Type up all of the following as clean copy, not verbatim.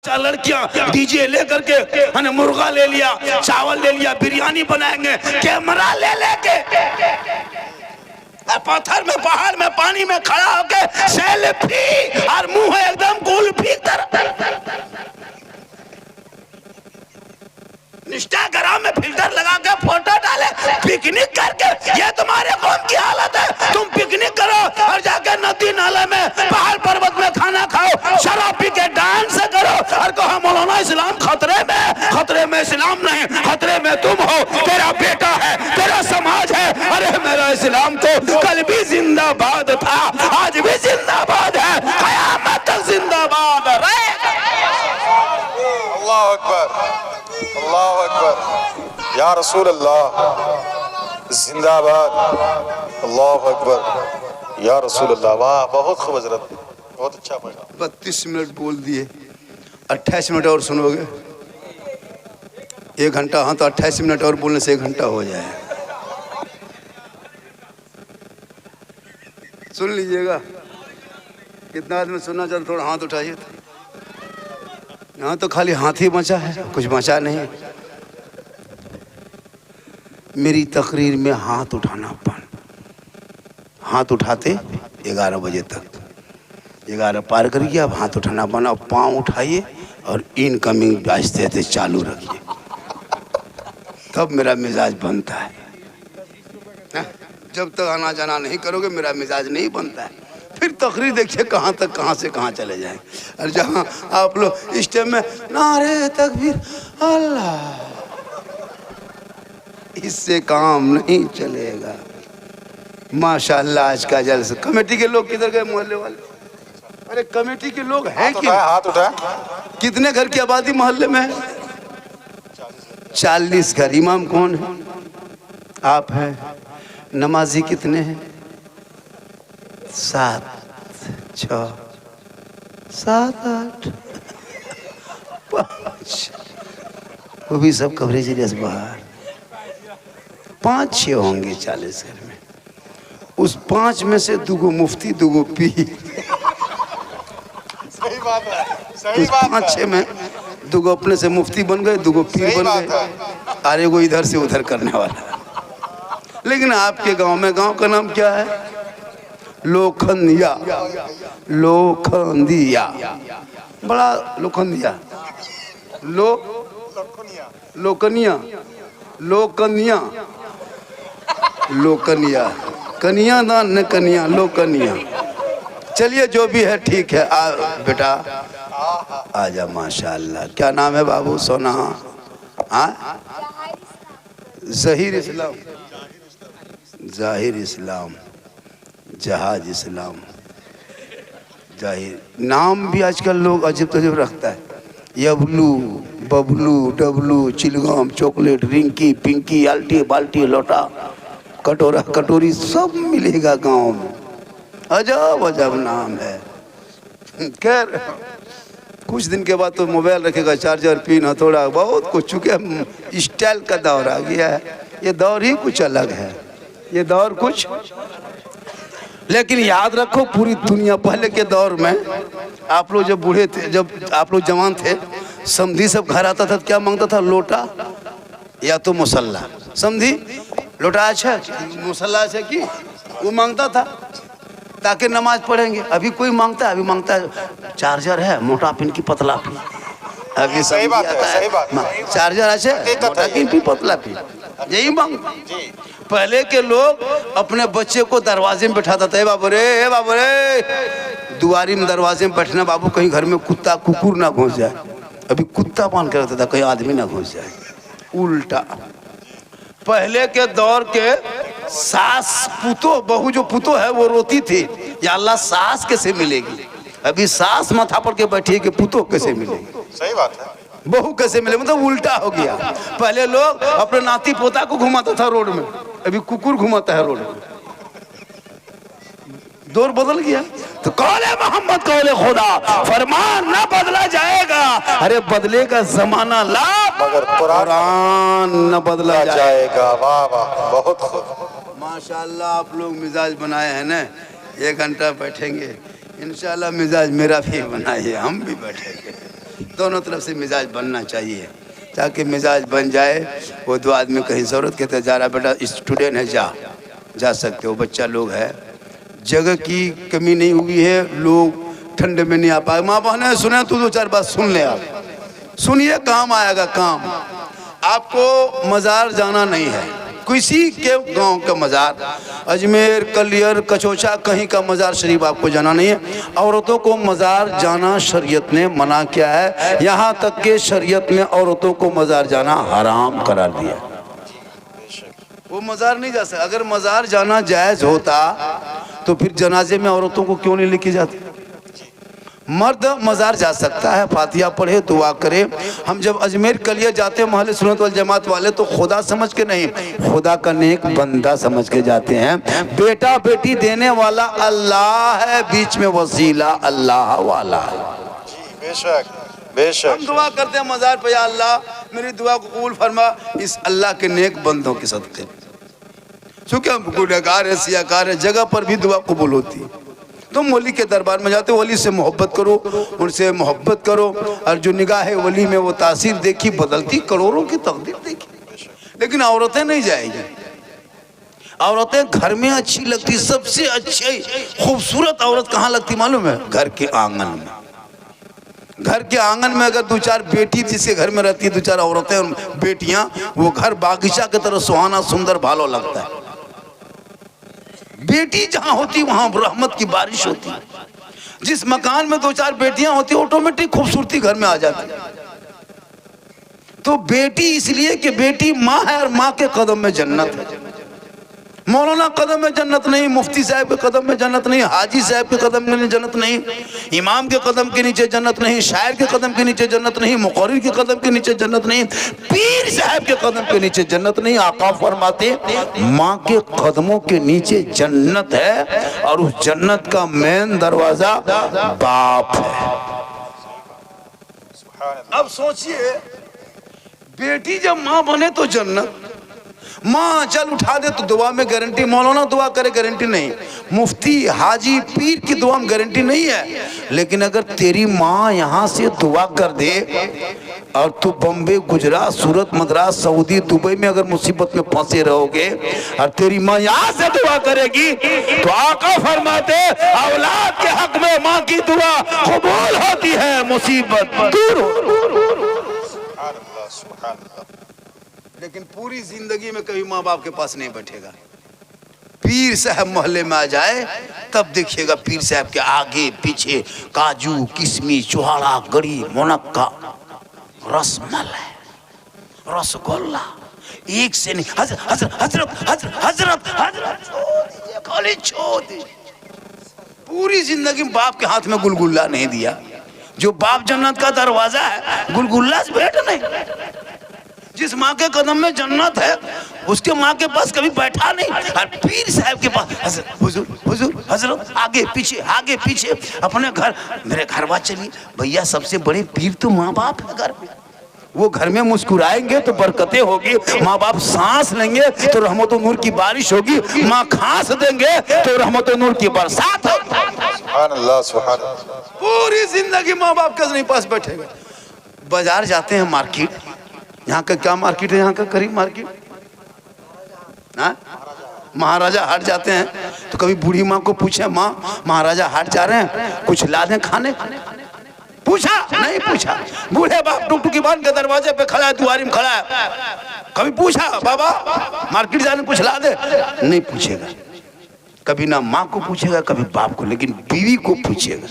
लड़कियां डीजे लेकर के मुर्गा ले लिया, चावल ले लिया, बिरयानी बनाएंगे, कैमरा ले लेके पत्थर में, पहाड़ में, पानी में खड़ा होके सेल्फी और मुंह एकदम कुल्फी इंस्टाग्राम में फिल्टर लगा के फोटो डाले, पिकनिक करके। ये तुम्हारे कौम की हालत है। तुम पिकनिक करो और जाके नदी नाले में, पहाड़ पर्वत में खाना खाओ, शराब पी के डांस करो और कहो मौलाना इस्लाम खतरे में। खतरे में इस्लाम नहीं, खतरे में तुम हो, तेरा बेटा है, तेरा समाज है। अरे मेरा इस्लाम तो कल भी जिंदाबाद था, आज भी जिंदाबाद है, कयामत तक जिंदाबाद रहेगा। अल्लाह अकबर, अल्लाह अकबर, या रसूल अल्लाह जिंदाबाद, अल्लाह अकबर, या रसूल अल्लाह। वाह, बहुत खूब हजरत, बहुत अच्छा पढ़ा। 32 मिनट बोल दिए, 28 मिनट और सुनोगे? 1 घंटा। हाँ, तो 28 मिनट और बोलने से 1 घंटा हो जाए। सुन लीजिएगा। कितना आदमी सुनना चाहते? थोड़ा हाथ उठाइए। यहाँ तो खाली हाथ ही बचा है, कुछ बचा नहीं। मेरी तकरीर में हाथ उठाना बंद। हाथ उठाते 11 बजे तक, 11 पार कर गया, अब हाथ उठाना बंद। अब पाँव उठाइए और इनकमिंग आहिस्ते चालू रखिए, तब मेरा मिजाज बनता है। जब तक आना जाना नहीं करोगे मेरा मिजाज नहीं बनता है। फिर तकरीर देखिए कहाँ तक, कहाँ से कहाँ चले जाए। और जहाँ आप लोग इस टाइम में नारे तकबीर अल्लाह, इससे काम नहीं चलेगा। माशाअल्लाह आज का जलसा। कमेटी के लोग किधर गए? मोहल्ले वाले? अरे कमेटी के लोग हैं कि? हाथ उठाए। कितने घर की आबादी मोहल्ले में है? 40 घर। इमाम कौन है? आप हैं। नमाजी कितने हैं? 7, 6, 7, 8, 5। वो भी सब कवरेज एरिया से बाहर। 5-6 होंगे 40 घर में। उस 5 में से 2 मुफ्ती, 2 पीर। सही बात है, सही बात है। 5-6 में 2 अपने से मुफ्ती बन गए, 2 पीर बन गए, और एगो इधर से उधर करने वाला। लेकिन आपके गांव में, गांव का नाम क्या है? लोखंदिया। लोखंदिया, बड़ा लोखंदिया। लोकनिया, लोकनिया, लोकनिया, कनिया दान न कनिया, लोकनिया। चलिए जो भी है ठीक है। बेटा आजा। माशाअल्लाह। क्या नाम है बाबू? सोना? हाँ, ज़हीर इस्लाम, ज़ाहिर इस्लाम, जहाज इस्लाम, जाहिर। नाम भी आजकल लोग अजीब तजीब रखता है। यबलू, बबलू, डबलू, चिलगम, चॉकलेट, रिंकी, पिंकी, आल्टी, बाल्टी, लोटा, कटोरा, कटोरी, सब मिलेगा गांव में। अजब अजब नाम है। खैर कुछ दिन के बाद तो मोबाइल रखेगा, चार्जर, पिन, हथौड़ा, बहुत कुछ। चूँकि स्टाइल का दौर आ गया है। ये दौर ही कुछ अलग है, ये दौर कुछ। लेकिन याद रखो, पूरी दुनिया पहले के दौर में आप लोग जब बूढ़े थे, जब आप लोग जवान थे, समधी सब घर आता था, क्या मांगता था? लोटा या तो मुसल्ला। समधी लोटा अच्छा, मुसल्ला अच्छा की वो मांगता था ताकि नमाज पढ़ेंगे। अभी कोई मांगता है? अभी मांगता है चार्जर है, मोटा पिन की पतला पिन। अभी सही बात है, सही बात है। चार्जर अच्छा, मोटा पिन की पतला पिन, यही मांग। पहले के लोग अपने बच्चे को दरवाजे में बैठाता था। बाबू रे, ए बाबू रे, दुआरी में दरवाजे में बैठना बाबू, कहीं घर में कुत्ता कुकुर ना घुस जाए। अभी कुत्ता बांध कर रखता था, कहीं आदमी ना घुस जाए। उल्टा पहले के दौर के सास पुतो, बहू जो पुतो है वो रोती थी, या अल्लाह सास कैसे मिलेगी। अभी सास माथा पर के बैठी है कि पुतो कैसे मिलेगी। सही बात है। बहू कैसे मिले, मतलब उल्टा हो गया। पहले लोग अपने नाती पोता को घुमाता था रोड में, अभी कुकुर घुमाता है रोड में। दौर बदल गया। तो कौले मोहम्मद, कौले खुदा, फरमान ना बदला जाएगा। अरे बदलेगा जमाना ला, मगर कुरान न बदला जाएगा। वाह वाह, बहुत खूब। माशाअल्लाह आप लोग मिजाज बनाए हैं ना। 1 घंटा बैठेंगे इंशाल्लाह, मिजाज मेरा भी बनाइए, हम भी बैठेंगे। दोनों तरफ से मिजाज बनना चाहिए, ताकि मिजाज बन जाए। वो दो आदमी कहीं ज़रूरत के तहत जा रहा, बेटा स्टूडेंट है, जा सकते हो, बच्चा लोग है, जगह की कमी नहीं हुई है, लोग ठंडे में नहीं आ पाए। माँ बहने सुने तो दो चार बात सुन ले, आप सुनिए, काम आएगा काम। आपको मज़ार जाना नहीं है, किसी के गांव का मज़ार, अजमेर, कलियर, कचौचा, कहीं का मज़ार शरीफ आपको जाना नहीं है। औरतों को मज़ार जाना शरीयत ने मना किया है, यहाँ तक कि शरीयत में औरतों को मज़ार जाना हराम करार दिया। वो मज़ार नहीं जा सकता। अगर मज़ार जाना जायज़ होता तो फिर जनाजे में औरतों को क्यों नहीं लेके जाते? मर्द मज़ार जा सकता है, फातिहा पढ़े, दुआ करे। हम जब अजमेर कलिया जाते हैं महल सुन्नत वल जमात वाले, तो खुदा समझ के नहीं, खुदा का नेक बंदा समझ के जाते हैं। बेटा बेटी देने वाला अल्लाह है, बीच में वसीला अल्लाह वाला है। बेशक बेशक। हम दुआ करते हैं मज़ार पे, या अल्लाह मेरी दुआ को कबूल फरमा इस अल्लाह के नेक बंदों के सदक़े। चूँकि गुनहगार है, सियाकार है, जगह पर भी दुआ कबूल होती है। तुम वली के दरबार में जाते हो, वली से मोहब्बत करो, उनसे मोहब्बत करो, और जो निगाह वली में वो तासीर देखी, बदलती करोड़ों की तकदीर देखी। लेकिन औरतें नहीं जाएगी। औरतें घर में अच्छी लगती, सबसे अच्छी खूबसूरत औरत कहाँ लगती मालूम है? घर के आंगन में। घर के आंगन में अगर दो चार बेटी जिसके घर में रहती है, दो चार औरतें और बेटियां, वो घर बागीचा की तरह सुहाना सुंदर भालो लगता है। बेटी जहां होती वहां रहमत की बारिश होती। जिस मकान में दो चार बेटियां होती, ऑटोमेटिक खूबसूरती घर में आ जाती। तो बेटी इसलिए कि बेटी माँ है, और माँ के कदम में जन्नत है। मौलाना कदम में जन्नत नहीं, मुफ्ती साहब के कदम में जन्नत नहीं, हाजी साहब के कदम में जन्नत नहीं, इमाम के कदम के नीचे जन्नत नहीं, शायर के कदम के नीचे जन्नत नहीं, मुक़र्रिर के कदम के नीचे जन्नत नहीं, पीर साहब के कदम के नीचे जन्नत नहीं। आका फरमाते माँ के कदमों के नीचे जन्नत है, और उस जन्नत का मेन दरवाजा बाप है। अब सोचिए, बेटी जब माँ बने तो जन्नत, माँ चल उठा दे तो दुआ में गारंटी, मौलाना दुआ करे गारंटी नहीं, मुफ्ती हाजी पीर की दुआ में गारंटी नहीं है। लेकिन अगर तेरी माँ यहाँ से दुआ कर दे, और तू बम्बे, गुजरात, सूरत, मद्रास, सऊदी, दुबई में अगर मुसीबत में फंसे रहोगे, और तेरी माँ यहाँ से दुआ करेगी, तो आका फरमाते औलाद के हक में माँ की दुआ कबूल होती है, मुसीबत दूर हो। लेकिन पूरी जिंदगी में कभी माँ बाप के पास नहीं बैठेगा। पीर साहब मोहल्ले में आ जाए तब देखिएगा, पीर साहब के आगे पीछे काजू, किशमिश, चुहाड़ा, गड़ी, मुनक्का, रसमलाई, रसगुल्ला, एक से नहीं, हजरत हजरत हजरत हजरत हजरत खाली छोड़ दीजिए। पूरी जिंदगी में बाप के हाथ में गुलगुल्ला नहीं दिया। जो बाप जन्नत का दरवाजा है, गुलगुल्ला से भेंट नहीं। जिस माँ के कदम में जन्नत है, उसके माँ के पास कभी बैठा नहीं। और पीर साहब के पास हजरत हुजूर हुजूर हजरत, आगे पीछे अपने घर, मेरे घर बात चलिए भैया, सबसे बड़े पीर तो माँ बाप है घर में। वो घर में मुस्कुराएंगे तो बरकतें होगी, माँ बाप सांस लेंगे तो रहमत और नूर की बारिश होगी, माँ खांस देंगे तो रहमत और नूर की बरसात होगी। सुभान अल्लाह, सुभान अल्लाह। पूरी जिंदगी माँ बाप के नहीं पास बैठेगा। बाजार जाते हैं, मार्केट, यहाँ का क्या मार्केट है? यहाँ का करीब मार्केट, हाँ, महाराजा हाट जाते हैं तो कभी बूढ़ी माँ को पूछे, माँ महाराजा हाट जा रहे हैं, कुछ ला दें खाने? पूछा नहीं पूछा। बूढ़े बाप टुकटुकी बांध के दरवाजे पे खड़ा है, दुआरी में खड़ा है, कभी पूछा बाबा मार्केट जाने कुछ ला दे? नहीं पूछेगा। कभी ना माँ को पूछेगा, कभी बाप को, लेकिन बीवी को पूछेगा,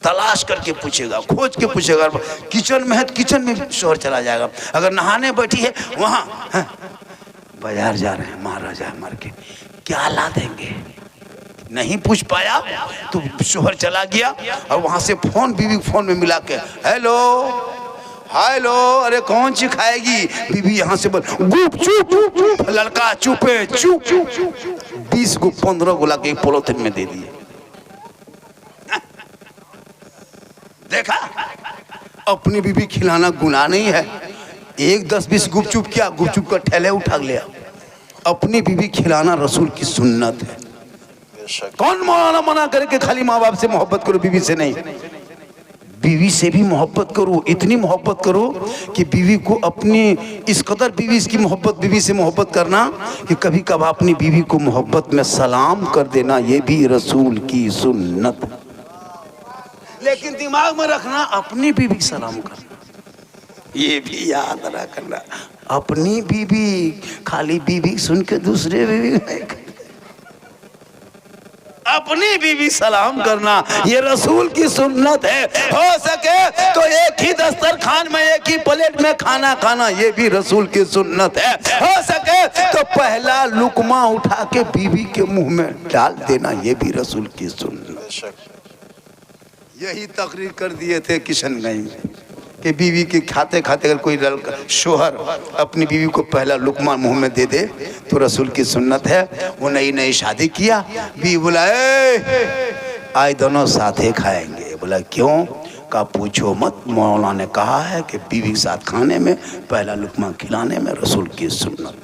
तलाश करके पूछेगा, खोज के पूछेगा। किचन में है तो किचन में शोर चला जाएगा। अगर नहाने बैठी है वहाँ, बाजार जा रहे हैं महाराजा मार्केट, क्या ला देंगे? नहीं पूछ पाया तो शोहर चला गया, और वहां से फोन बीवी फोन में मिला के, हेलो हेलो, अरे कौन सी खाएगी? बीवी यहाँ से बोल, गुप चुप, लड़का चुपे चुप, 20 को 15 को लाके पॉलिथीन में दे दिए। देखा, अपनी बीवी खिलाना गुनाह नहीं है। 1 10 20 गुपचुप किया, गुपचुप का ठेले उठा लिया। अपनी बीवी खिलाना रसूल की सुन्नत है। कौन मौलाना मना करे कि खाली माँ बाप से मोहब्बत करो, बीवी से नहीं? बीवी से भी मोहब्बत करो, इतनी मोहब्बत करो कि बीवी को अपनी इस कदर बीवी की मोहब्बत, बीवी से मोहब्बत करना कि कभी कभार अपनी बीवी को मोहब्बत में सलाम कर देना, ये भी रसूल की सुन्नत। लेकिन दिमाग में रखना अपनी बीवी सलाम करना, ये भी याद रखना। अपनी बीवी, खाली बीवी सुन के दूसरे बीवी नहीं, अपनी बीवी सलाम करना, ये रसूल की सुन्नत है। हो सके तो एक ही दस्तरखान में एक ही प्लेट में खाना खाना, ये भी रसूल की सुन्नत है। हो सके तो पहला लुकमा उठा के बीवी के मुंह में डाल देना, ये भी रसूल की सुन्नत। बेशक यही तकरीर कर दिए थे किशनगंज में कि बीवी के खाते खाते अगर कोई शोहर अपनी बीवी को पहला लुकमा मुंह में दे दे तो रसूल की सुन्नत है। वो नई नई शादी किया, बीवी बुलाए, आज दोनों साथे खाएंगे। बोला क्यों? का पूछो मत, मौला ने कहा है कि बीवी के साथ खाने में पहला लुकमा खिलाने में रसूल की सुन्नत।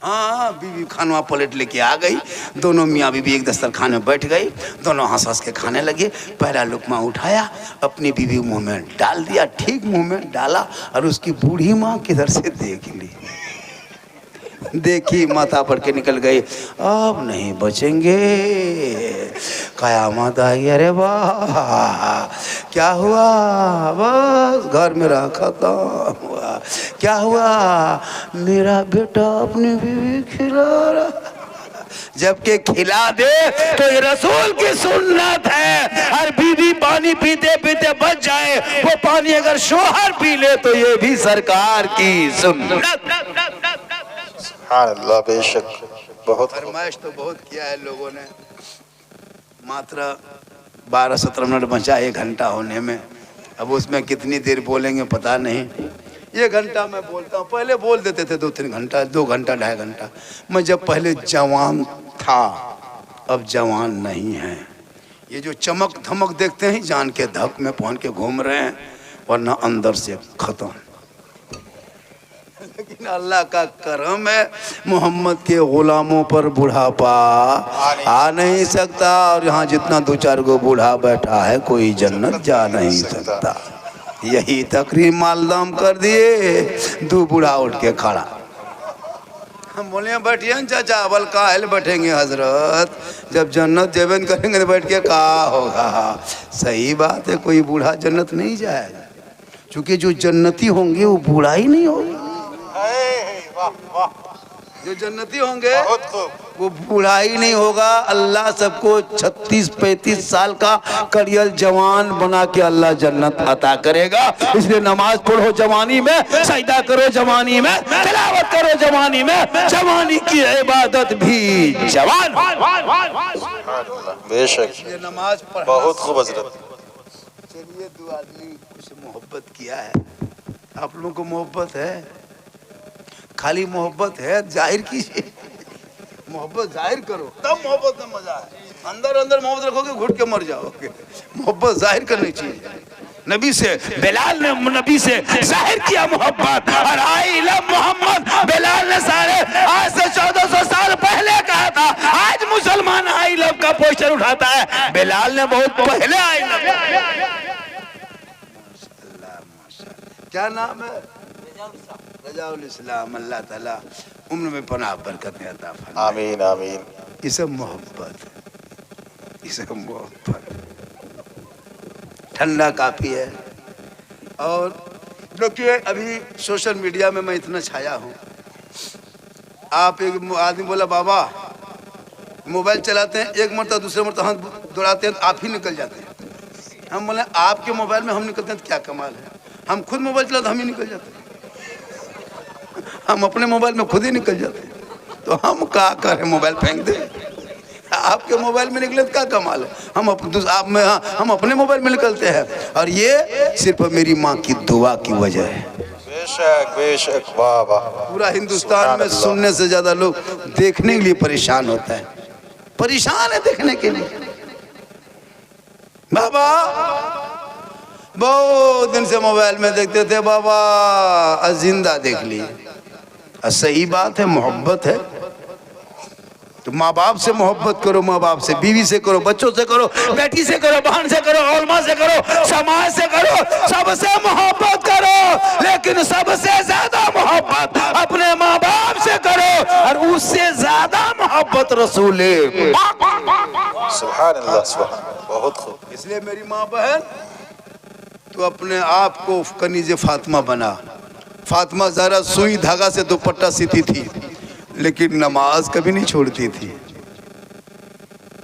हाँ, बीवी खानवा प्लेट लेके आ गई, दोनों मियाँ बीवी एक दस्तरखान में बैठ गई, दोनों हंस हंस के खाने लगे। पहला लुकमा उठाया, अपनी बीवी मुंह में डाल दिया, ठीक मुंह में डाला, और उसकी बूढ़ी माँ किधर से देख ली, देखी, माथा पड़ के निकल गई। अब नहीं बचेंगे, कयामत आई। अरे वाह, क्या हुआ? बस घर मेरा खत्म हुआ। क्या हुआ? मेरा बेटा अपनी बीवी खिला रहा, जबकि खिला दे तो ये रसूल की सुन्नत है। हर बीवी पानी पीते पीते बच जाए, वो पानी अगर शोहर पी ले तो ये भी सरकार की सुन्नत। अल्लाह, बेशक बहुत फरमाइश तो बहुत किया है लोगों ने, मात्र 12-17 मिनट बचा 1 घंटा होने में। अब उसमें कितनी देर बोलेंगे पता नहीं। 1 घंटा मैं बोलता हूँ, पहले बोल देते थे 2-3 घंटा, 2 घंटा 2.5 घंटा। मैं जब पहले जवान था, अब जवान नहीं है। ये जो चमक धमक देखते हैं, जान के धक में पहन के घूम रहे हैं, वरना अंदर से खत्म। लेकिन अल्लाह का करम है, मोहम्मद के गुलामों पर बुढ़ापा आ नहीं सकता, और यहाँ जितना 2-4 गो बूढ़ा बैठा है, कोई जन्नत जा नहीं सकता। यही तकरीर मालदाम कर दिए, 2 बूढ़ा उठ के खड़ा। हम बोले बैठिए न चाचा, अवल काहे बैठेंगे हजरत, जब जन्नत जेबन करेंगे तो बैठ के कहा होगा। सही बात है, कोई बूढ़ा जन्नत नहीं जाएगा, क्योंकि जो जन्नती होंगे वो बूढ़ा ही नहीं होगा। जो जन्नती होंगे वो बूढ़ा ही नहीं होगा। अल्लाह सबको 36-35 साल का करियल जवान बना के अल्लाह जन्नत अता करेगा। इसलिए नमाज पढ़ो जवानी में, सजदा करो जवानी में, तिलावत करो जवानी में, जवानी की इबादत भी जवान। बेशक नमाज पढ़ बहुत खूब हजरत। चलिए, 2 आदमी कुछ मोहब्बत किया है, आप लोगों को मोहब्बत है, खाली मोहब्बत है, जाहिर कीजिए, मोहब्बत जाहिर करो, तब मोहब्बत में मजा है। अंदर अंदर मोहब्बत रखोगे घुट के मर जाओगे। मोहब्बत जाहिर करनी चाहिए। नबी से बिलाल ने नबी से जाहिर किया मोहब्बत, और आई लव मोहम्मद बिलाल ने सारे आज से 1400 साल पहले कहा था। आज मुसलमान आई लव का पोस्टर उठाता है, बिलाल ने बहुत पहले आई लव। क्या नाम है? रजाउल इस्लाम। अल्लाह ताला उम्र में पनाह बरकत अता फरमाए। आमीन आमीन। ये सब मोहब्बत, ये सब मोहब्बत। ठंडा काफ़ी है। और देखिए, अभी सोशल मीडिया में मैं इतना छाया हूँ, आप एक आदमी बोला बाबा मोबाइल चलाते हैं, एक मरतबा दूसरे मरतबा हाथ दौड़ाते हैं तो आप ही निकल जाते हैं। हम बोले आपके मोबाइल में हम निकलते हैं तो क्या कमाल है, हम खुद मोबाइल चलाते हम ही निकल जाते हैं। हम अपने मोबाइल में खुद ही निकल जाते हैं, तो हम क्या करें, मोबाइल फेंक दें? आपके मोबाइल में निकले तो क्या कमाल है, हम अपने मोबाइल में निकलते हैं। और ये सिर्फ मेरी माँ की दुआ की वजह है। बेशक बेशक, वाह वाह। पूरा हिंदुस्तान में सुनने से ज्यादा लोग देखने के लिए परेशान होता है, परेशान है देखने के लिए। बाबा बहुत दिन से मोबाइल में देखते थे बाबा, जिंदा देख लिए। सही बात है, मोहब्बत है। तो माँ बाप से मोहब्बत करो, माँ बाप से, बीवी से करो, बच्चों से करो, बेटी से करो, बहन से करो, औलमा से करो, समाज से करो, सबसे मोहब्बत करो। लेकिन सबसे ज्यादा मोहब्बत अपने माँ बाप से करो और उससे ज्यादा मोहब्बत रसूल। सुभान अल्लाह, सुभान, बहुत खूब। इसलिए मेरी माँ बहन, तो अपने आप को कनीज़े फातिमा बना। फातिमा ज़रा सुई धागा से दुपट्टा सीती थी, लेकिन नमाज कभी नहीं छोड़ती थी।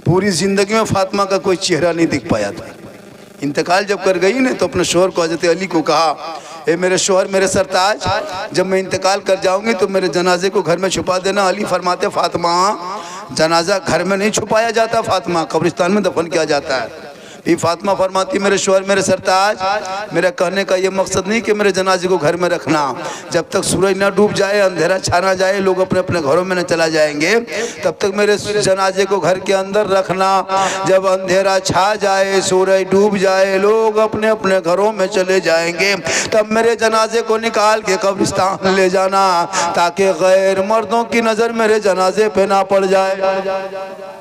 पूरी जिंदगी में फातिमा का कोई चेहरा नहीं दिख पाया था। इंतकाल जब कर गई ने तो अपने शोहर को, हज़रत अली को कहा, ए मेरे शोहर, मेरे सरताज, जब मैं इंतकाल कर जाऊंगी तो मेरे जनाजे को घर में छुपा देना। अली फरमाते, फातिमा, जनाजा घर में नहीं छुपाया जाता, फातिमा कब्रिस्तान में दफन किया जाता है। ये फातिमा फरमाती, मेरे शोहर, मेरे सरताज, मेरा कहने का ये मकसद नहीं कि मेरे जनाजे को घर में रखना। जब तक सूरज ना डूब जाए, अंधेरा छा ना जाए, लोग अपने अपने घरों में न चला जाएंगे, तब तक मेरे जनाजे को घर के अंदर रखना। जब अंधेरा छा जाए, सूरज डूब जाए, लोग अपने अपने घरों में चले जाएंगे, तब मेरे जनाजे को निकाल के कब्रिस्तान ले जाना, ताकि गैर मर्दों की नज़र मेरे जनाजे पे ना पड़ जाए।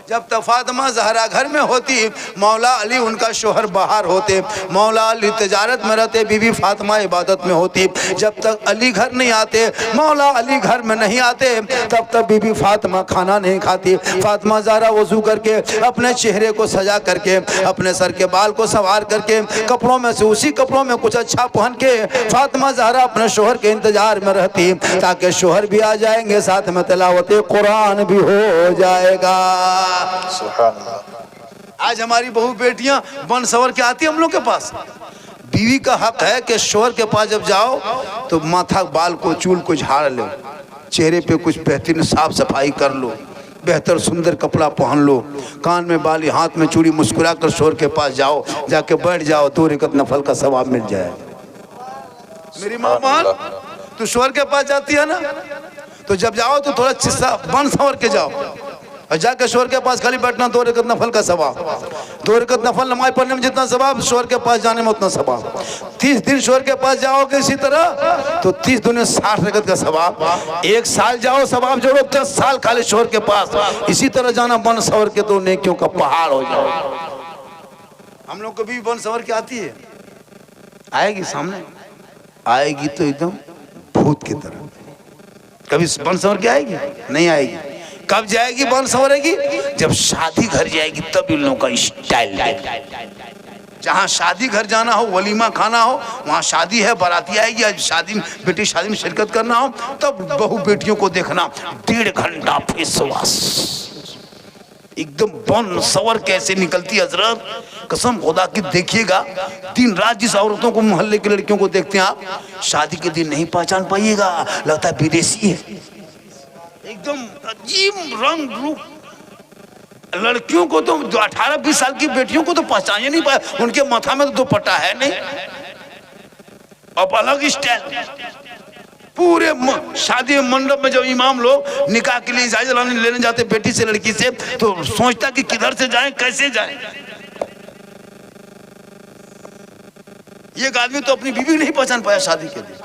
जब तक फातिमा ज़हरा घर में होती, मौला अली उनका शोहर बाहर होते, मौला अली तिजारत में रहते, बीवी फातिमा इबादत में होती। जब तक अली घर नहीं आते, मौला अली घर में नहीं आते, तब तक बीवी फातिमा खाना नहीं खाती। फातिमा ज़हरा वज़ू करके, अपने चेहरे को सजा करके, अपने सर के बाल को संवार करके, कपड़ों में से उसी कपड़ों में कुछ अच्छा पहन के फातिमा ज़हरा अपने शोहर के इंतजार में रहती, ताकि शोहर भी आ जाएंगे, साथ में तिलावत कुरान भी हो जाएगा। आज हमारी बहू बेटियां बन सवर के आती है हम लोग के पास। बीवी का हक है कि शोहर के पास जब जाओ तो माथा, बाल को, चूल को झाड़ लो, चेहरे पे कुछ बेहतरीन साफ सफाई कर लो, बेहतर सुंदर कपड़ा पहन लो, कान में बाली, हाथ में चूड़ी, मुस्कुरा कर शोहर के पास जाओ, जाके बैठ जाओ, 2 रकात नफल का सवाब मिल जाए। मेरी माँ बहन, तू शोहर के पास जाती है ना, तो जब जाओ तो थोड़ा चिस्सा बन सवर के जाओ, और जाके शोहर के पास खाली बैठना, 2 रकात नफल का सवाब। 2 रकात नफल नमाज पढ़ने में जितना सवाब, शोहर के पास जाने में उतना सवाब। 30 दिन शोहर के पास जाओगे इसी तरह तो 30 दूनी 60 रकात का सवाब। 1 साल जाओ, सवाब जोड़ो, 10 साल खाली शोहर के पास इसी तरह जाना, बन सवर के तो नेकियों का पहाड़ हो जाओ। हम लोग कभी बन सवर के आती है, आएगी सामने, आएगी तो एकदम भूत की तरह। कभी बन सवर के आएगी? नहीं आएगी। कब जाएगी बन संवरेगी? जब शादी घर जाएगी, तब इन लोगों का स्टाइल। जहाँ शादी घर जाना हो, वलीमा खाना हो, वहाँ शादी है, बाराती आएगी, आज शादी, बेटी शादी में शिरकत करना हो, तब बहू बेटियों को देखना, 1.5 घंटा फेस वॉश, एकदम बन सवर कैसे निकलती हजरत, कसम खुदा की देखिएगा। दिन रात जिस औरतों को, मोहल्ले की लड़कियों को देखते हैं आप, शादी के दिन नहीं पहचान पाइएगा, लगता है विदेशी है, एकदम अजीब रंग रूप। लड़कियों को तो 18-20 साल की बेटियों को तो पहचान ही नहीं पाया, उनके माथा में तो दुपट्टा है नहीं, अब अलग स्टाइल। पूरे शादी मंडप में जब इमाम लोग निकाह के लिए इजाजत लेने जाते बेटी से, लड़की से, तो सोचता कि किधर से जाएं, कैसे जाएं। एक आदमी तो अपनी बीवी नहीं पहचान पाया शादी के दिन,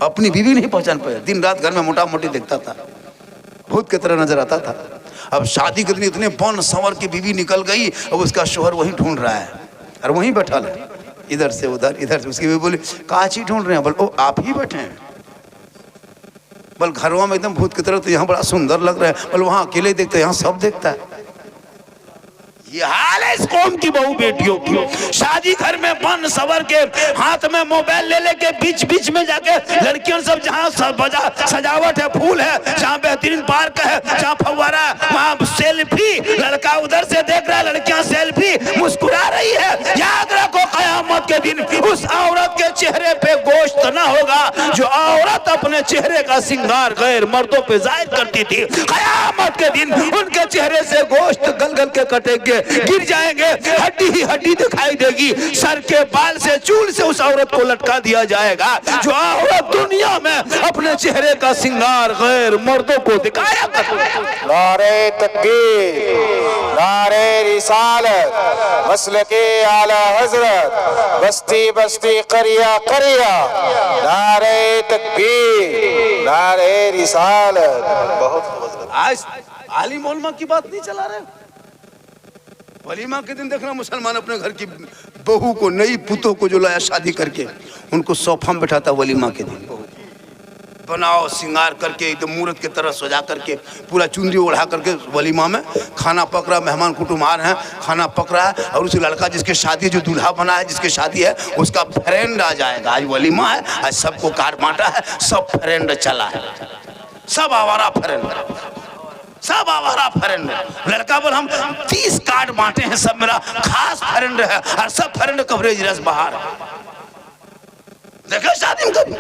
अपनी बीवी नहीं पहचान पाया, दिन रात घर में मोटा मोटी देखता था, भूत की तरह नजर आता था। अब शादी के दिन इतने बन संवर की बीवी निकल गई, अब उसका शोहर वहीं ढूंढ रहा है, और वहीं बैठा है, इधर से उधर, इधर से। उसकी बीवी बोली, कहाँ चीज ढूंढ रहे हैं? बोल, ओ आप ही बैठे हैं। बोल, घरों में एकदम भूत की तरह, तो यहाँ बड़ा सुंदर लग रहा है। बोल, वहाँ अकेले देखते, यहाँ सब देखता है। ये हाल है इस कौम की बहू बेटियों की। शादी घर में बन सवर के, हाथ में मोबाइल ले लेके, बीच बीच में जाके लड़कियों सब, जहाँ सजावट है, फूल है, जहाँ बेहतरीन पार्क है, जहाँ फव्वारा है, वहाँ सेल्फी, लड़का उधर से देख रहा है, लड़कियां सेल्फी, मुस्कुरा रही है। याद रखो, कयामत के दिन उस औरत के चेहरे पे गोश्त ना होगा जो औरत अपने चेहरे का श्रृंगार गैर मर्दों पे जाहिर करती थी। कयामत के दिन उनके चेहरे से गोश्त गल गल के कटेंगे, गिर जाएंगे, हड्डी ही हड्डी दिखाई देगी, सर के बाल से, चूल से उस औरत को लटका दिया जाएगा जो औरत दुनिया में अपने चेहरे का श्रृंगार गैर मर्दों को दिखाया करती। नारे तकबीर, नारे रिसालत, मसलके आला हजरत, बस्ती बस्ती करिया करिया, नारे तकबीर, नारे रिसालत। बहुत खूबसूरत। आज आलिम उलमा की बात नहीं चला रहे। वलीमा के दिन देखना मुसलमान अपने घर की बहू को, नई पुतों को जो लाया शादी करके, उनको सोफा में बैठाता वलीमा के दिन, बनाओ सिंगार करके एकदम मूर्त की तरह सजा करके, पूरा चुनरी ओढ़ा करके वलीमा में खाना पक रहा, मेहमान कुटुंब आ रहे हैं, खाना पक रहा है। और उस लड़का जिसके शादी, जो दूल्हा बना है, जिसके शादी है, उसका फ्रेंड आ जाएगा। आज वलीमा है, आज सबको कार्ड बांटा है, सब फ्रेंड चला है, सब आवारा फ्रेंड, सब आवारा फ्रेंड। लड़का बोल हम 30 कार्ड बांटे हैं, सब मेरा खास फ्रेंड है, और सब फ्रेंड कवरेज रस बाहर। देखो शादी में कभी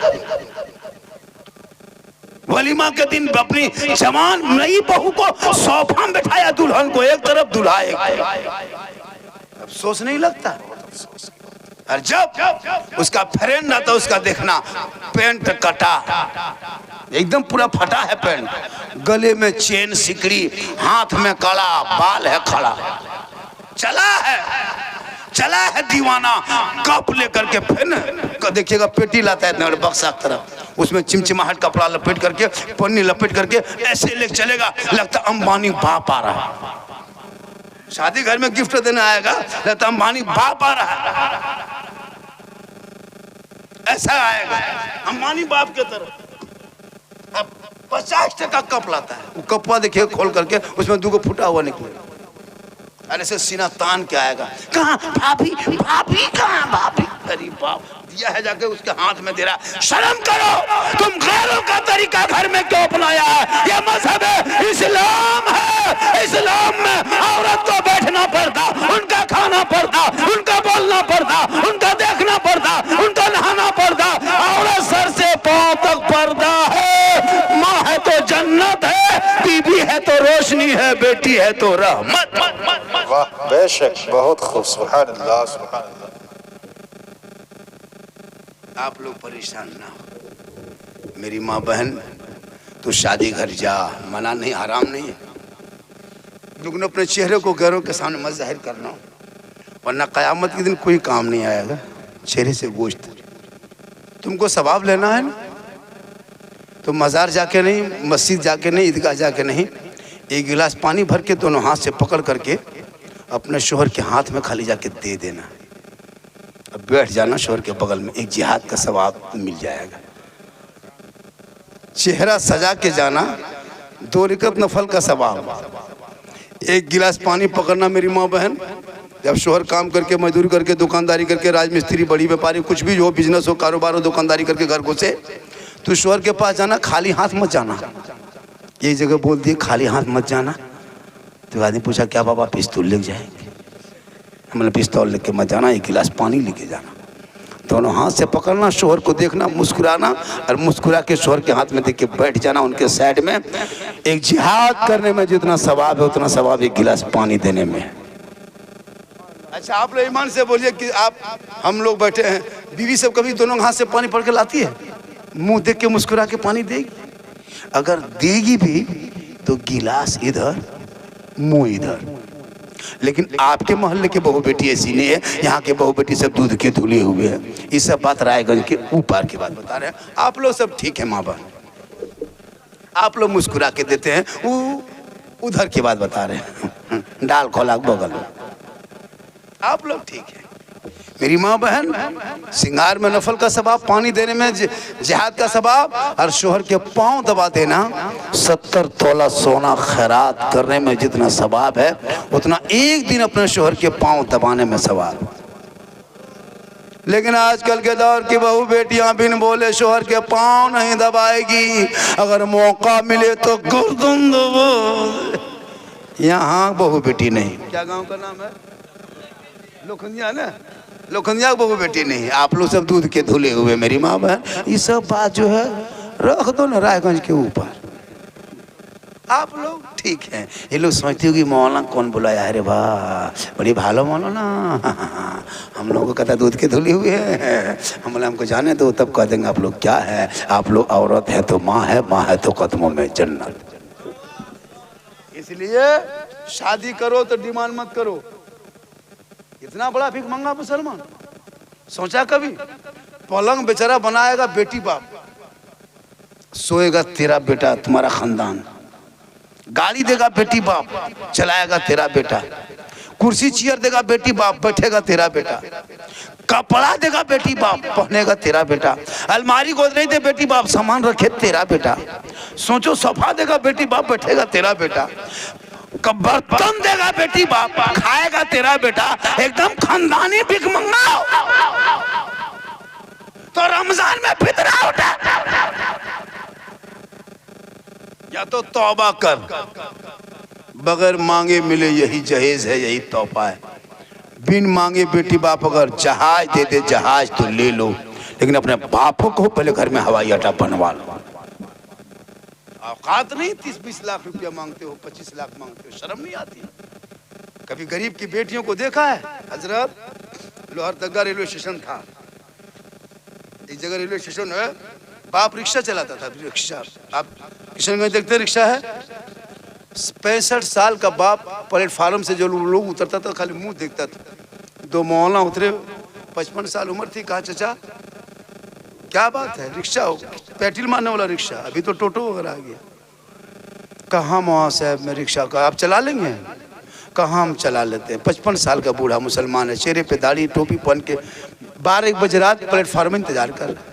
वलीमा के दिन अपनी जवान नई बहू को सोफा में बैठाया, दुल्हन को एक तरफ, दूल्हा एक। अफसोस नहीं लगता? और जब उसका फ्रेंड आता, उसका देखना पेंट कटा, एकदम पूरा फटा है पेंट, गले में चेन सिकड़ी, हाथ में कड़ा, बाल है खड़ा, चला है दीवाना, कप लेकर के। फिर देखिएगा पेटी लाता है बक्सा की तरफ, उसमें चिमचिमाहट कपड़ा लपेट करके, पन्नी लपेट करके ऐसे ले चलेगा, लगता अंबानी बाप आ रहा है। शादी घर में गिफ्ट देने आएगा, लगता अंबानी बाप आ रहा है, ऐसा आएगा अंबानी बाप के तरफ। अब 50 टका कप लाता है, वो कपवा देखिए खोल करके, उसमें 2 फूटा हुआ निकले, अरे से सीना तान के आएगा, कहाँ भाभी, भाभी कहाँ भाभी? अरे बाप, दिया है जाके उसके हाथ में दे रहा। शर्म करो, तुम गैरों का तरीका घर में क्यों अपनाया है? यह मजहब है, इस्लाम है। इस्लाम में औरत को बैठना पड़ता, उनका खाना पड़ता, उनका बोलना पड़ता, उनका देखना पड़ता, उनका नहाना पड़ता। औरत सर से पांव तक पर्दा है। माँ है तो जन्नत है, बीबी है तो रोशनी है, बेटी है तो रहमत। वाह, बेशक, बहुत खूब, सुभान अल्लाह, सुभान अल्लाह। आप लोग परेशान ना हो, मेरी माँ बहन, तू शादी घर जा, मना नहीं, हराम नहीं है, लेकिन अपने चेहरे को गैरों के सामने मत जाहिर करना, वरना कयामत के दिन कोई काम नहीं आएगा। चेहरे से गोश्त, तुमको सवाब लेना है ना, तो मज़ार जाके नहीं, मस्जिद जाके नहीं, ईदगाह जाके नहीं, एक गिलास पानी भर के दोनों हाथ से पकड़ करके अपने शोहर के हाथ में खाली जाके दे देना, अब बैठ जाना शोहर के बगल में, एक जिहाद का सवाब मिल जाएगा। चेहरा सजा के जाना, 2 रकअत नफल का सवाब। एक गिलास पानी पकड़ना मेरी माँ बहन, जब शोहर काम करके, मजदूरी करके, दुकानदारी करके, राजमिस्त्री, बड़ी व्यापारी, कुछ भी हो, बिजनेस हो, कारोबार हो, दुकानदारी करके घर घुसे, तो शोहर के पास जाना, खाली हाथ मत जाना। ये जगह बोल दिए खाली हाथ मत जाना, तो आदमी पूछा क्या बाबा पिस्तौल लेके जाएंगे? हमने पिस्तौल लेके मत जाना, एक गिलास पानी लेके जाना, दोनों हाथ से पकड़ना, शोहर को देखना, मुस्कुराना, और मुस्कुरा के शोहर के हाथ में देख के बैठ जाना उनके साइड में। एक जिहाद करने में जितना सवाब है, उतना सवाब एक गिलास पानी देने में। अच्छा, आप लोग ईमान से बोलिए कि आप, हम लोग बैठे हैं, बीवी सब कभी दोनों हाथ से पानी पड़ के लाती है? मुंह देख के मुस्कुरा के पानी देगी? अगर देगी भी तो गिलास इधर, मुंह इधर। लेकिन आपके मोहल्ले के बहू बेटी ऐसी नहीं है, यहाँ के बहू बेटी सब दूध के धुले हुए हैं। ये सब बात रायगंज के ऊपर की बात बता रहे हैं। आप लोग सब ठीक है माँ बहन, आप लोग मुस्कुरा के देते हैं, वो उधर की बात बता रहे हैं, डाल खोला बगल में, आप लोग ठीक है। मेरी माँ बहन, सिंगार में नफल का सवाब, पानी देने में जिहाद का सवाब, और शोहर के पांव दबा देना, 70 तोला सोना खैरात करने में जितना सवाब है, उतना एक दिन अपने शोहर के पांव दबाने में सवाब। लेकिन आजकल के दौर की बहू बेटियां बिन बोले शोहर के पांव नहीं दबाएगी, अगर मौका मिले तो गर्दन दबा। यहाँ बहू बेटी नहीं। क्या गांव का नाम है? लोखंडिया ना, लोखंडिया बहू बेटी नहीं। आप लोग सब दूध के धुले हुए मेरी माँ बहन, ये सब बात जो है रख दो ना रायगंज के ऊपर। आप लोग ठीक है। ये लोग सोचते हो कि मौलाना कौन बुलाया है रे वाह, बड़ी भालो मौलाना, हम लोगों को कहता दूध के धुले हुए हैं, हमको जाने दो, तब कह देंगे आप लोग क्या है, आप लोग औरत है तो माँ है तो कदमों में जन्नत। इसलिए शादी करो तो डिमांड मत करो। इतना बड़ा भिख मंगा मुसलमान, सोचा कभी? पलंग बेचारा बनाएगा बेटी बाप, सोएगा तेरा बेटा तुम्हारा खानदान, गाड़ी देगा बेटी बाप चलाएगा तेरा बेटा, कुर्सी चेयर देगा बेटी बाप बैठेगा तेरा बेटा, कपड़ा देगा बेटी बाप पहनेगा तेरा बेटा, अलमारी गोदरेज दे बेटी बाप सामान रखे तेरा बेटा, सोचो सोफा देगा बेटी बाप बैठेगा तेरा बेटा, बर्तन देगा बेटी बाप खाएगा तेरा बेटा, एकदम खानदानी भिखमंगा। तो रमजान में फितरा उठा, या तो तौबा कर, बगैर मांगे मिले यही जहेज है, यही तौबा है। बिन मांगे बेटी बाप अगर जहाज दे दे जहाज तो ले लो, लेकिन अपने बापों को पहले घर में हवाई अड्डा बनवा लो। औकात नहीं 30-20 लाख रुपया मांगते हो, 25 लाख मांगते हो, शर्म नहीं आती? कभी गरीब की बेटियों को देखा है? हजरत लोहरदगा रेलवे स्टेशन था, एक जगह रेलवे स्टेशन है, बाप रिक्शा चलाता था, रिक्शा, आप किशनगंज देखते रिक्शा है, 65 साल का बाप प्लेटफार्म से जो लोग उतरता था खाली मुंह देखता था। दो मौलाना उतरे, 55 साल उम्र थी, कहा चाचा क्या बात है, रिक्शा हो, पेट्रोल मारने वाला रिक्शा, अभी तो टोटो वगैरह आ गया। कहाँ मौलाना साहब मैं रिक्शा का आप चला लेंगे? कहाँ हम चला लेते हैं। 55 साल का बूढ़ा मुसलमान है, चेहरे पे दाढ़ी टोपी पहन के 12-1 बजे रात प्लेटफार्म में इंतजार कर रहा।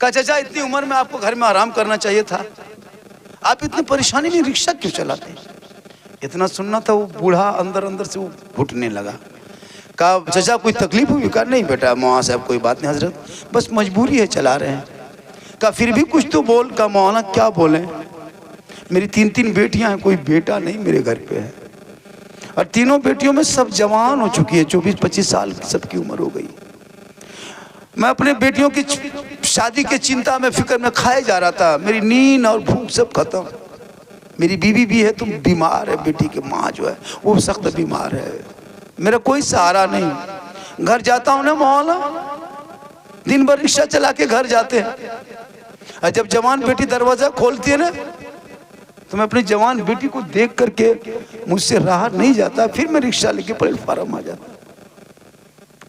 कहा चाचा इतनी उम्र में आपको घर में आराम करना चाहिए था, आप इतनी परेशानी में रिक्शा क्यों चलाते? इतना सुनना था, वो बूढ़ा अंदर अंदर से वो घुटने लगा। कहा चाचा कोई तकलीफ हुई? कहा नहीं बेटा मौलाना साहब कोई बात नहीं हजरत, बस मजबूरी है, चला रहे हैं। कहा फिर भी कुछ तो बोल। कहा मौलाना क्या बोले, मेरी 3 बेटियां हैं, कोई बेटा नहीं मेरे घर पे है, और तीनों बेटियों में सब जवान हो चुकी है, 24-25 साल की सबकी उम्र हो गई। मैं अपने बेटियों की शादी के चिंता में फिक्र में खाए जा रहा था, मेरी नींद और भूख सब खत्म। मेरी बीवी भी है तो बीमार है, बेटी की माँ जो है वो सख्त बीमार है, मेरा कोई सहारा नहीं। घर जाता हूँ ना मौलाना, दिन भर रिक्शा चला के घर जाते हैं, और जब जवान बेटी दरवाजा खोलती है ना तो मैं अपनी जवान बेटी को देख करके मुझसे रहा नहीं जाता, फिर मैं रिक्शा लेके प्लेटफार्म आ जाता।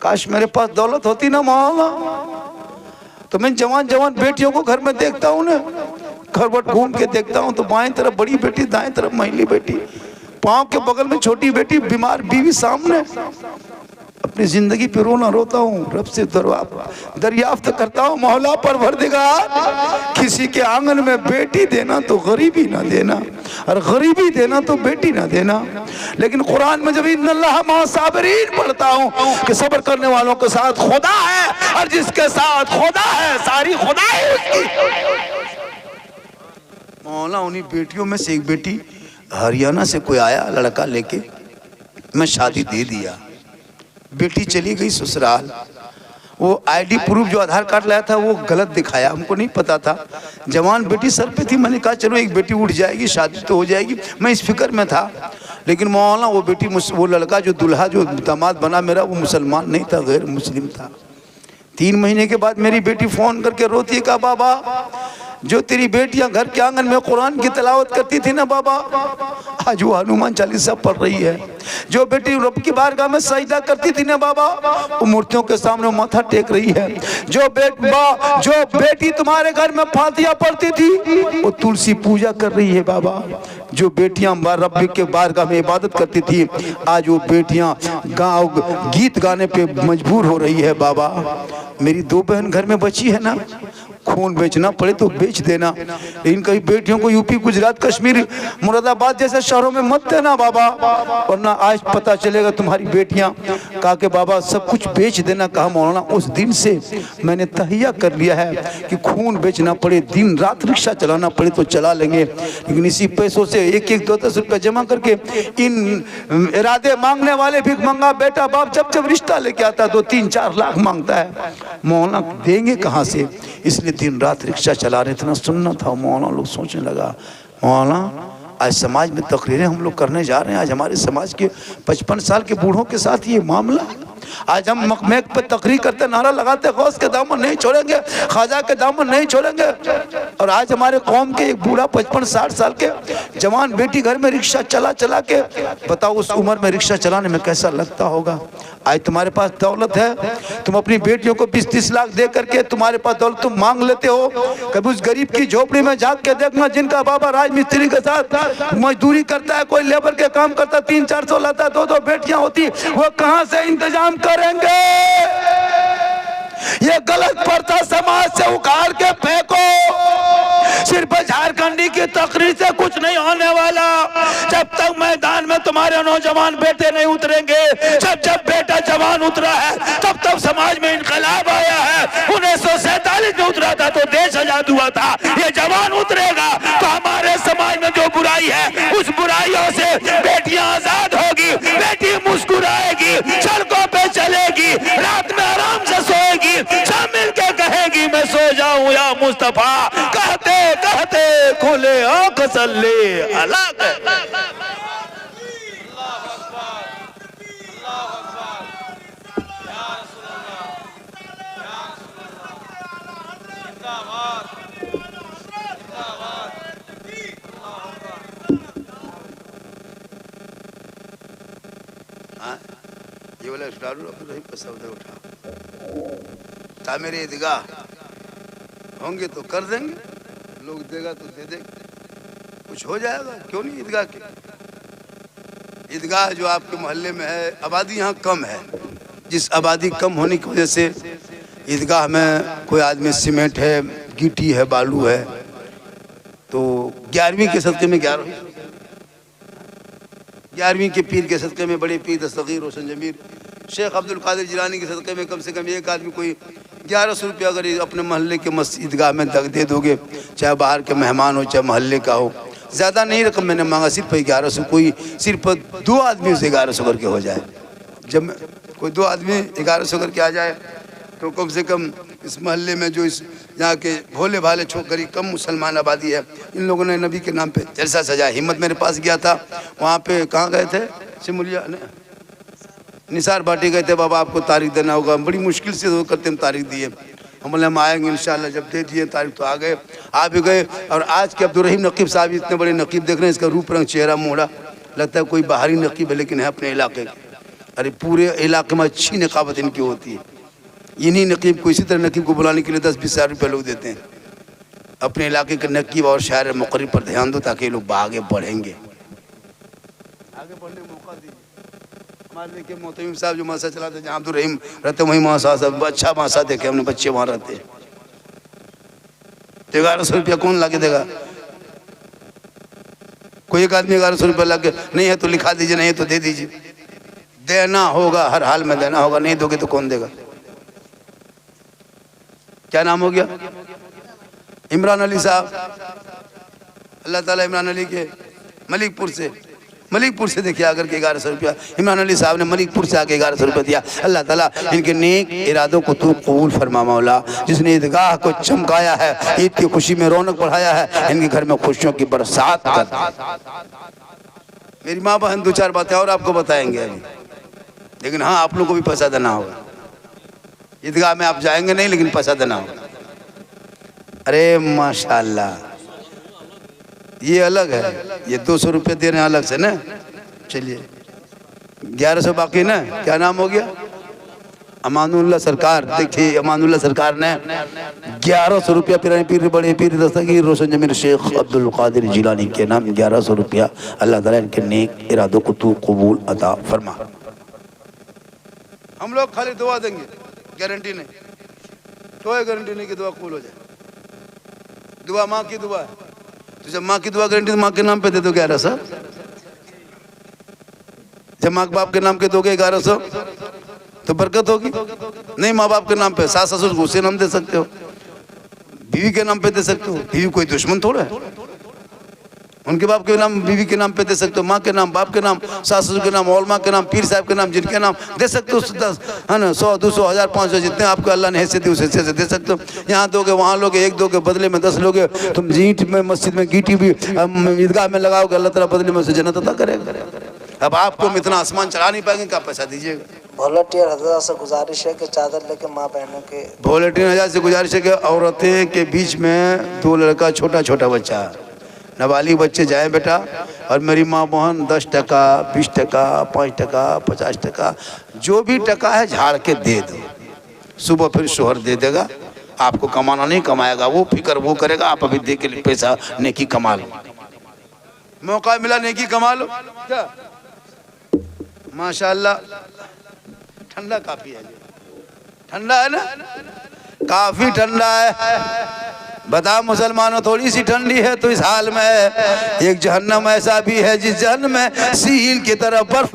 काश मेरे पास दौलत होती ना मौलाना, तो मैं जवान बेटियों को घर में देखता हूँ ना, करवट घूम के देखता हूँ तो बाएं तरफ बड़ी बेटी, दाएं तरफ महिली बेटी, पाँव के बगल में छोटी बेटी, बीमार बीवी सामने। अपनी जिंदगी पे रोना रोता हूँ, रब से दरियाफ्त करता हूँ, मौला परवरदिगार किसी के आंगन में बेटी देना तो गरीबी ना देना, और गरीबी देना तो बेटी ना देना। लेकिन कुरान में जब इन्नल्लाह मअ साबिरीन पढ़ता हूँ कि सब्र करने वालों के साथ खुदा है, और जिसके साथ खुदा है सारी खुदाई उसकी। मौला उन्हीं बेटियों में से एक बेटी हरियाणा से कोई आया लड़का लेके, मैं शादी दे दिया, बेटी चली गई ससुराल। वो आईडी प्रूफ जो आधार कार्ड लाया था वो गलत दिखाया, हमको नहीं पता था। जवान बेटी सर पे थी, मैंने कहा चलो एक बेटी उठ जाएगी, शादी तो हो जाएगी, मैं इस फिक्र में था। लेकिन मौलाना वो बेटी, वो लड़का जो दूल्हा जो दामाद बना मेरा, वो मुसलमान नहीं था, गैर मुस्लिम था। 3 महीने के बाद मेरी बेटी फोन करके रोती है, कहा बाबा जो तेरी बेटियां घर के आंगन में कुरान की तिलावत करती थी ना बाबा, आज वो हनुमान चालीसा पढ़ रही है। जो बेटी रब की बारगाह में सजदा करती थी ना बाबा, वो मूर्तियों के सामने माथा टेक रही है। जो बेटी तुम्हारे घर में फातिहा पढ़ती थी, वो तुलसी पूजा कर रही है बाबा। जो बेटियां रब के बारगाह में इबादत करती थी, आज वो बेटियां गाँव गीत गाने पे मजबूर हो रही है बाबा। मेरी 2 बहन घर में बची है ना, खून बेचना पड़े तो बेच देना, लेकिन कई बेटियों को यूपी, गुजरात, कश्मीर, मुरादाबाद जैसे शहरों में मत देना बाबा, वरना आज पता चलेगा तुम्हारी बेटियां। कहा कि बाबा सब कुछ बेच देना। कहा मौलाना उस दिन से मैंने तहिया कर लिया है कि खून बेचना पड़े, दिन रात रिक्शा चलाना पड़े तो चला लेंगे, लेकिन इसी पैसों से 1-1, 2-10 रुपया जमा करके इन इरादे मांगने वाले भिख मंगा बेटा बाप जब रिश्ता लेके आता है 2-3-4 लाख मांगता है, मौलाना देंगे कहाँ से? इसलिए दिन रात रिक्शा चला रहे। इतना सुनना था मौलाना, लोग सोचने लगा मौलाना आज समाज में तकरीरें हम लोग करने जा रहे हैं, आज हमारे समाज के 55 साल के बूढ़ों के साथ ये मामला। आज हम मकमेक पे तकरीर करते, नारा लगाते, गौस के दामन नहीं छोड़ेंगे, ख्वाजा के दामन नहीं छोड़ेंगे। और आज हमारे कौम के एक बूढ़ा 55-60 साल के जवान बेटी घर में रिक्शा चला चला के, बताओ उस उम्र में रिक्शा चलाने में कैसा लगता होगा। आज तुम्हारे पास दौलत है, तुम अपनी बेटियों को 20-30 लाख दे करके तुम्हारे पास दौलत तुम मांग लेते हो। कभी उस गरीब की झोपड़ी में जाके के देखना जिनका बाबा राजमिस्त्री के साथ मजदूरी करता है, कोई लेबर के काम करता, 300-400 लाता, 2-2 बेटियां होती, वो कहां से इंतजाम करेंगे। ये गलत प्रथा समाज से उखाड़ के फेंको। सिर्फ झारखंडी की तकरीर से कुछ नहीं होने वाला। जब तक मैदान में तुम्हारे नौजवान बेटे नहीं उतरेंगे, जब बेटा जवान उतरा है तब तब समाज में इनकलाब आया है। 1947 में उतरा था तो देश आजाद हुआ था। ये जवान उतरेगा तो हमारे समाज में जो बुराई है उस बुराइयों से बेटियां आजाद होगी, बेटी मुस्कुराएगी, सड़कों पे चलेगी, रात में आराम से सोएगी, सब मिल के कहेगी मैं सो जाऊं या मुस्तफा। कहते कहते खुले आंख सल्ले अलग। ये वाला शब्द उठा था मेरे ईदगाह होंगे तो कर देंगे, लोग देगा तो दे देंगे, कुछ हो जाएगा, क्यों नहीं। ईदगाह की ईदगाह जो आपके मोहल्ले में है, आबादी यहाँ कम है, जिस आबादी कम होने की वजह से ईदगाह में कोई आदमी सीमेंट है, गिट्टी है, बालू है, तो 11वीं के सदक़े में 11वीं के पीर के सदक़े में बड़े पीर दस्तगीर रोशन जमीर शेख अब्दुल कादिर जिलानी के सदक़े में कम से कम एक आदमी कोई 1100 रुपया अगर अपने मोहल्ले के ईदगाह में दे दोगे, चाहे बाहर के मेहमान हो चाहे मोहल्ले का हो, ज़्यादा नहीं रकम मैंने मांगा, सिर्फ 1100, कोई सिर्फ 2 आदमी उसे 1100 करके हो जाए। जब कोई 2 आदमी 1100 करके आ जाए तो कम से कम इस मोहल्ले में जो इस यहाँ के भोले भाले छोकरी कम मुसलमान आबादी है, इन लोगों ने नबी के नाम पे जलसा सजाया। हिम्मत मेरे पास गया था, वहाँ पे कहाँ गए थे, सिमुलिया निसार बाटी गए थे, बाबा आपको तारीख देना होगा, बड़ी मुश्किल से वो करते हम तारीख दिए, हम बोले हम आएंगे इंशाल्लाह। जब दे दिए तारीख तो आ गए, आ भी गए। और आज के अब्दुल रहीम नकीब साहब इतने बड़े नकीब देख रहे हैं, इसका रूप रंग चेहरा मोड़ा लगता है कोई बाहरी नकीब है लेकिन है अपने इलाके के। अरे पूरे इलाके में अच्छी नकाबत इनकी होती है। इन्हीं नकीब को, इसी तरह नकीब को बुलाने के लिए 10-20 हज़ार रुपये लोग देते हैं। अपने इलाके के नकीब और शायर मुक़र्रिर पर ध्यान दो ताकि लोग आगे बढ़ेंगे, आगे बढ़ने का मौका दीजिए। हमारे के मोहतमीम साहब जो मासा चलाते, जहाँ अब्दुल रहीम रहते वहीं मासा साहब अच्छा मासा देखे हमने, बच्चे वहाँ रहते हैं। तो 1100 रुपया कौन ला के देगा? कोई एक आदमी 1100 रुपया ला के, नहीं है तो लिखा दीजिए, नहीं है तो दे दीजिए। देना होगा, हर हाल में देना होगा, नहीं दोगे तो कौन देगा? क्या नाम हो गया? इमरान अली साहब, अल्लाह ताला इमरान अली के मलिकपुर से देखिए आकर के 1100 रुपया इमरान अली साहब ने मलिकपुर से आके 1100 रुपया दिया। अल्लाह ताला इनके नेक इरादों को तू कबूल फरमा मौला। जिसने ईदगाह को चमकाया है, ईद की खुशी में रौनक बढ़ाया है, इनके घर में खुशियों की बरसात कर। मेरी माँ बहन 2-4 बातें और आपको बताएंगे अभी, लेकिन हाँ आप लोग को भी पैसा देना होगा। ईदगाह में आप जाएंगे नहीं, लेकिन पैसा देना होगा। अरे माशाल्लाह, ये अलग है, ये 200 रुपये दे रहे हैं अलग से ना। चलिए 1100 बाकी ना। क्या नाम हो गया? अमानुल्लाह सरकार। देखिए अमानुल्लाह सरकार ने 1100 रुपया पीर बड़े पीर दस्तगीर रोशन जमीर शेख अब्दुल कादिर जिलानी के नाम 1100 रुपया। अल्लाह ताला इनके नेक इरादों को तू कबूल अता फरमा। हम लोग खाली दुआ देंगे, गारंटी नहीं, कोई गारंटी नहीं कि दुआ कबूल हो जाए। दुआ माँ की दुआ है, तो जब माँ की दुआ गारंटी तो माँ के नाम पे दे दो 1100। जब माँ बाप के नाम के दोगे 1100 तो बरकत होगी। नहीं माँ बाप के नाम पे, सास ससुर को उसे नाम दे सकते हो, बीवी के नाम पे दे सकते हो। बीवी कोई दुश्मन थोड़ा है, उनके बाप के नाम बीवी के नाम पे दे सकते हो, माँ के नाम, बाप के नाम, सास ससुर के नाम, औलमा के नाम, पीर साहब के नाम, जिनके नाम दे सकते हो। 10 है ना, 100, 200, 1000, 500 जितने आपको अल्लाह ने हैसियत दी उस हैसियत से दे सकते हो। यहाँ दोगे वहाँ लोगे, एक दोगे बदले में 10 लोगे। तुम ईंट में मस्जिद में गीटी भी ईदगाह में लगाओगे, अल्लाह ताला बदले में उसे जन्नत अता करेगा। अब आपको इतना आसमान चढ़ा नहीं पाएंगे, क्या पैसा दीजिएगा? वॉलंटियर हजरत से गुजारिश है कि चादर लेके माँ बहनों के वॉलंटियर हजार से गुजारिश है कि औरतें के बीच में 2 लड़का छोटा छोटा बच्चा नाबालिग बच्चे जाए बेटा, और मेरी माँ बहन 10 टका 20 टका 5 टका 50 टका जो भी टका है झाड़ के दे दो, सुबह फिर शोहर दे देगा, आपको कमाना नहीं कमाएगा वो, फिक्र वो करेगा, आप अभी दे के पैसा नेकी कमा लो, मौका मिला नेकी कमा लो। क्या माशाल्लाह, ठंडा काफी है, ठंडा है ना, काफी ठंडा है। बता मुसलमानों, थोड़ी सी ठंडी है तो इस हाल में है। एक जहन्नम ऐसा भी है जिस जहन्नम में सील की तरह बर्फ